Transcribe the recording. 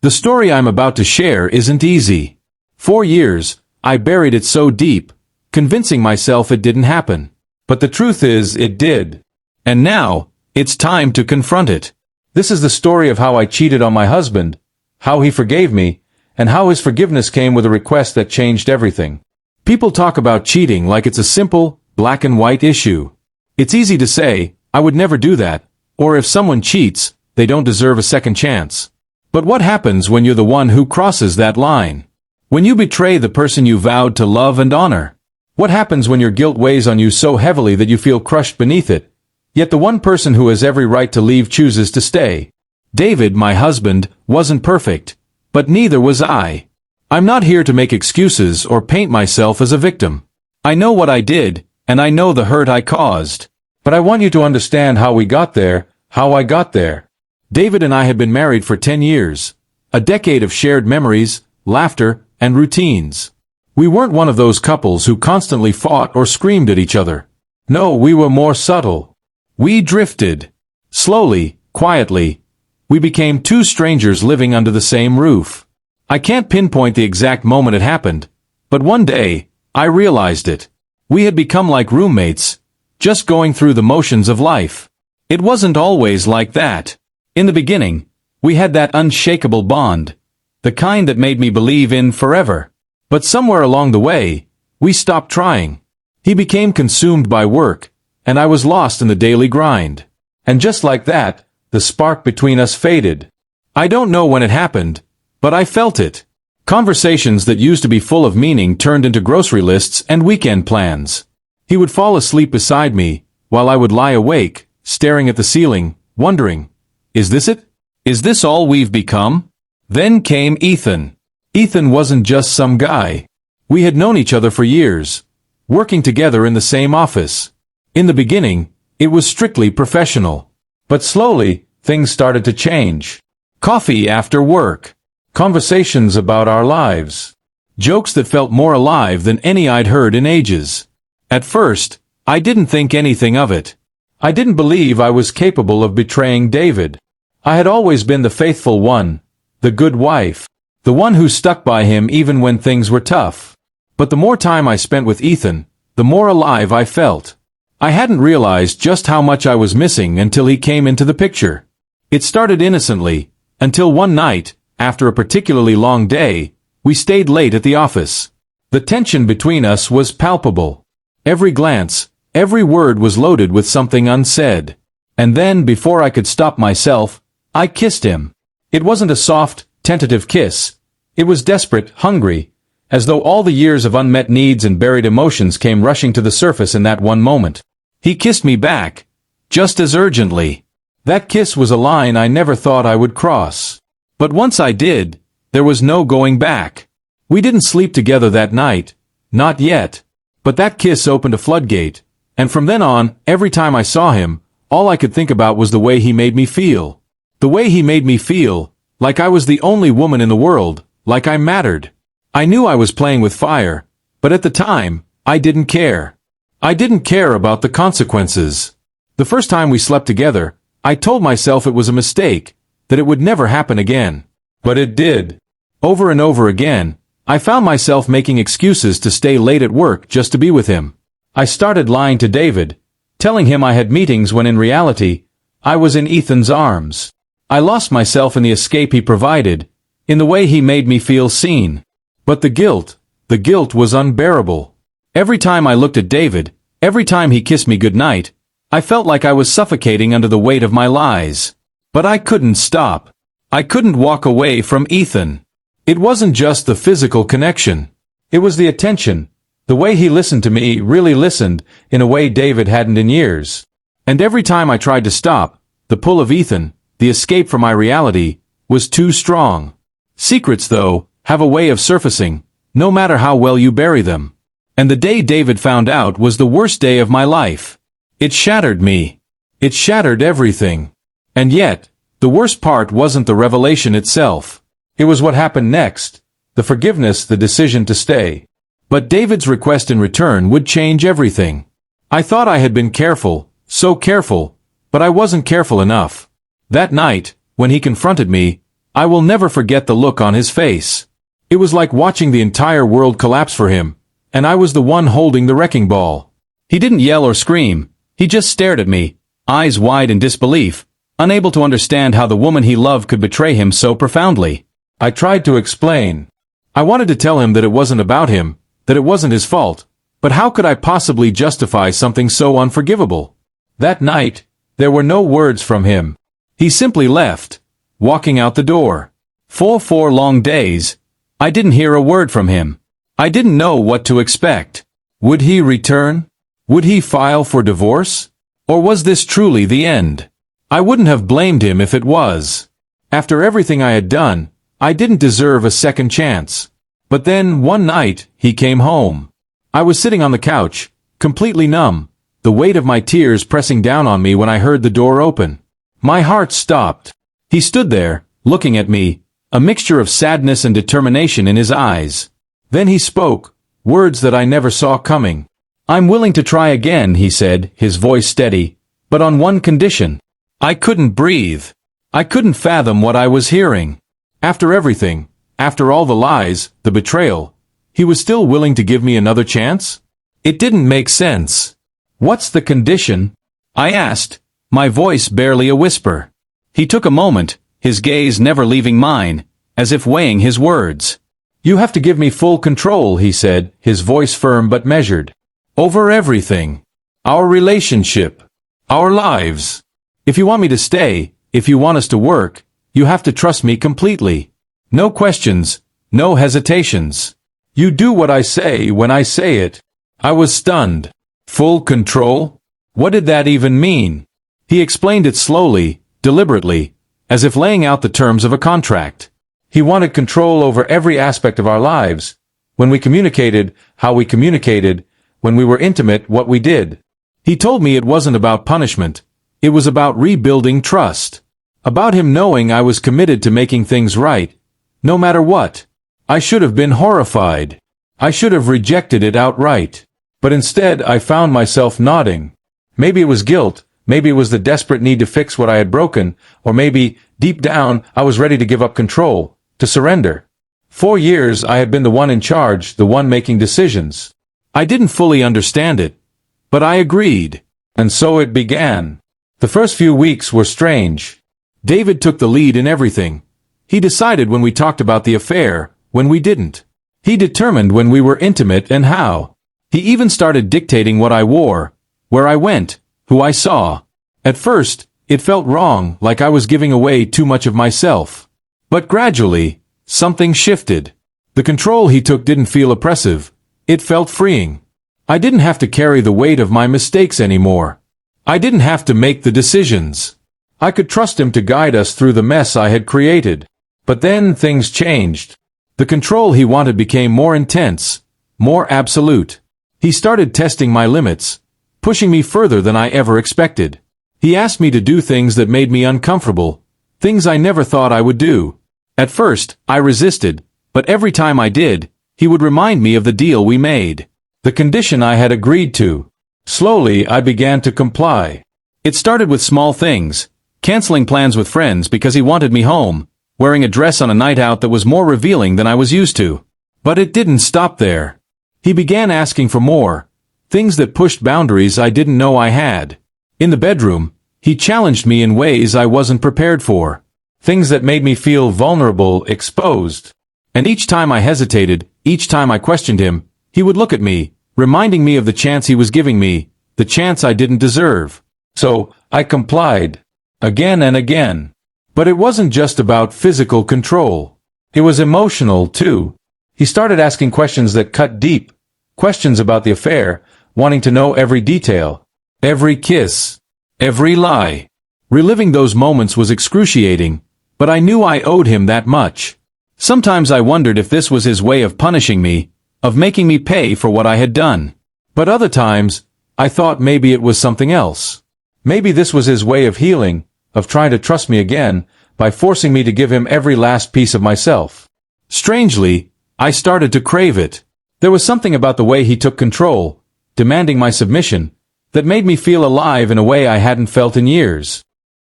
The story I'm about to share isn't easy. For years, I buried it so deep, convincing myself it didn't happen. But the truth is, it did. And now, it's time to confront it. This is the story of how I cheated on my husband, how he forgave me, and how his forgiveness came with a request that changed everything. People talk about cheating like it's a simple, black and white issue. It's easy to say, I would never do that, or if someone cheats, they don't deserve a second chance. But what happens when you're the one who crosses that line? When you betray the person you vowed to love and honor? What happens when your guilt weighs on you so heavily that you feel crushed beneath it? Yet the one person who has every right to leave chooses to stay. David, my husband, wasn't perfect, but neither was I. I'm not here to make excuses or paint myself as a victim. I know what I did, and I know the hurt I caused. But I want you to understand how we got there, how I got there. David and I had been married for 10 years. A decade of shared memories, laughter, and routines. We weren't one of those couples who constantly fought or screamed at each other. No, we were more subtle. We drifted. Slowly, quietly. We became two strangers living under the same roof. I can't pinpoint the exact moment it happened, but one day, I realized it. We had become like roommates, just going through the motions of life. It wasn't always like that. In the beginning, we had that unshakable bond, the kind that made me believe in forever. But somewhere along the way, we stopped trying. He became consumed by work, and I was lost in the daily grind. And just like that, the spark between us faded. I don't know when it happened, but I felt it. Conversations that used to be full of meaning turned into grocery lists and weekend plans. He would fall asleep beside me, while I would lie awake, staring at the ceiling, wondering, is this it? Is this all we've become? Then came Ethan. Ethan wasn't just some guy. We had known each other for years, working together in the same office. In the beginning, it was strictly professional. But slowly, things started to change. Coffee after work. Conversations about our lives. Jokes that felt more alive than any I'd heard in ages. At first, I didn't think anything of it. I didn't believe I was capable of betraying David. I had always been the faithful one, the good wife, the one who stuck by him even when things were tough. But the more time I spent with Ethan, the more alive I felt. I hadn't realized just how much I was missing until he came into the picture. It started innocently, until one night, after a particularly long day, we stayed late at the office. The tension between us was palpable. Every glance, every word was loaded with something unsaid. And then, before I could stop myself, I kissed him. It wasn't a soft, tentative kiss. It was desperate, hungry, as though all the years of unmet needs and buried emotions came rushing to the surface in that one moment. He kissed me back, just as urgently. That kiss was a line I never thought I would cross. But once I did, there was no going back. We didn't sleep together that night, not yet. But that kiss opened a floodgate, and from then on, every time I saw him, all I could think about was the way he made me feel. The way he made me feel, like I was the only woman in the world, like I mattered. I knew I was playing with fire, but at the time, I didn't care. I didn't care about the consequences. The first time we slept together, I told myself it was a mistake, that it would never happen again. But it did. Over and over again, I found myself making excuses to stay late at work just to be with him. I started lying to David, telling him I had meetings when in reality, I was in Ethan's arms. I lost myself in the escape he provided, in the way he made me feel seen. But the guilt was unbearable. Every time I looked at David, every time he kissed me goodnight, I felt like I was suffocating under the weight of my lies. But I couldn't stop. I couldn't walk away from Ethan. It wasn't just the physical connection. It was the attention, the way he listened to me, really listened, in a way David hadn't in years. And every time I tried to stop, the pull of Ethan, the escape from my reality, was too strong. Secrets, though, have a way of surfacing, no matter how well you bury them. And the day David found out was the worst day of my life. It shattered me. It shattered everything. And yet, the worst part wasn't the revelation itself. It was what happened next, the forgiveness, the decision to stay. But David's request in return would change everything. I thought I had been careful, so careful, but I wasn't careful enough. That night, when he confronted me, I will never forget the look on his face. It was like watching the entire world collapse for him, and I was the one holding the wrecking ball. He didn't yell or scream, he just stared at me, eyes wide in disbelief, unable to understand how the woman he loved could betray him so profoundly. I tried to explain. I wanted to tell him that it wasn't about him, that it wasn't his fault, but how could I possibly justify something so unforgivable? That night, there were no words from him. He simply left, walking out the door. For 4 long days, I didn't hear a word from him. I didn't know what to expect. Would he return? Would he file for divorce? Or was this truly the end? I wouldn't have blamed him if it was. After everything I had done, I didn't deserve a second chance. But then, one night, he came home. I was sitting on the couch, completely numb, the weight of my tears pressing down on me when I heard the door open. My heart stopped. He stood there, looking at me, a mixture of sadness and determination in his eyes. Then he spoke, words that I never saw coming. "I'm willing to try again," he said, his voice steady, "but on one condition." I couldn't breathe. I couldn't fathom what I was hearing. After everything, after all the lies, the betrayal, he was still willing to give me another chance? It didn't make sense. "What's the condition?" I asked, my voice barely a whisper. He took a moment, his gaze never leaving mine, as if weighing his words. "You have to give me full control," he said, his voice firm but measured. "Over everything. Our relationship. Our lives. If you want me to stay, if you want us to work, you have to trust me completely. No questions, no hesitations. You do what I say when I say it." I was stunned. Full control? What did that even mean? He explained it slowly, deliberately, as if laying out the terms of a contract. He wanted control over every aspect of our lives. When we communicated, how we communicated, when we were intimate, what we did. He told me it wasn't about punishment. It was about rebuilding trust. About him knowing I was committed to making things right, no matter what. I should have been horrified. I should have rejected it outright. But instead I found myself nodding. Maybe it was guilt, maybe it was the desperate need to fix what I had broken, or maybe, deep down, I was ready to give up control, to surrender. 4 years I had been the one in charge, the one making decisions. I didn't fully understand it, but I agreed. And so it began. The first few weeks were strange. David took the lead in everything. He decided when we talked about the affair, when we didn't. He determined when we were intimate and how. He even started dictating what I wore, where I went, who I saw. At first, it felt wrong, like I was giving away too much of myself. But gradually, something shifted. The control he took didn't feel oppressive. It felt freeing. I didn't have to carry the weight of my mistakes anymore. I didn't have to make the decisions. I could trust him to guide us through the mess I had created. But then things changed. The control he wanted became more intense, more absolute. He started testing my limits, pushing me further than I ever expected. He asked me to do things that made me uncomfortable, things I never thought I would do. At first, I resisted, but every time I did, he would remind me of the deal we made, the condition I had agreed to. Slowly, I began to comply. It started with small things, canceling plans with friends because he wanted me home, wearing a dress on a night out that was more revealing than I was used to. But it didn't stop there. He began asking for more, things that pushed boundaries I didn't know I had. In the bedroom, he challenged me in ways I wasn't prepared for, things that made me feel vulnerable, exposed. And each time I hesitated, each time I questioned him, he would look at me, reminding me of the chance he was giving me, the chance I didn't deserve. So, I complied. Again and again. But it wasn't just about physical control. It was emotional, too. He started asking questions that cut deep, questions about the affair, wanting to know every detail, every kiss, every lie. Reliving those moments was excruciating, but I knew I owed him that much. Sometimes I wondered if this was his way of punishing me, of making me pay for what I had done. But other times, I thought maybe it was something else. Maybe this was his way of healing, of trying to trust me again, by forcing me to give him every last piece of myself. Strangely, I started to crave it. There was something about the way he took control, demanding my submission, that made me feel alive in a way I hadn't felt in years.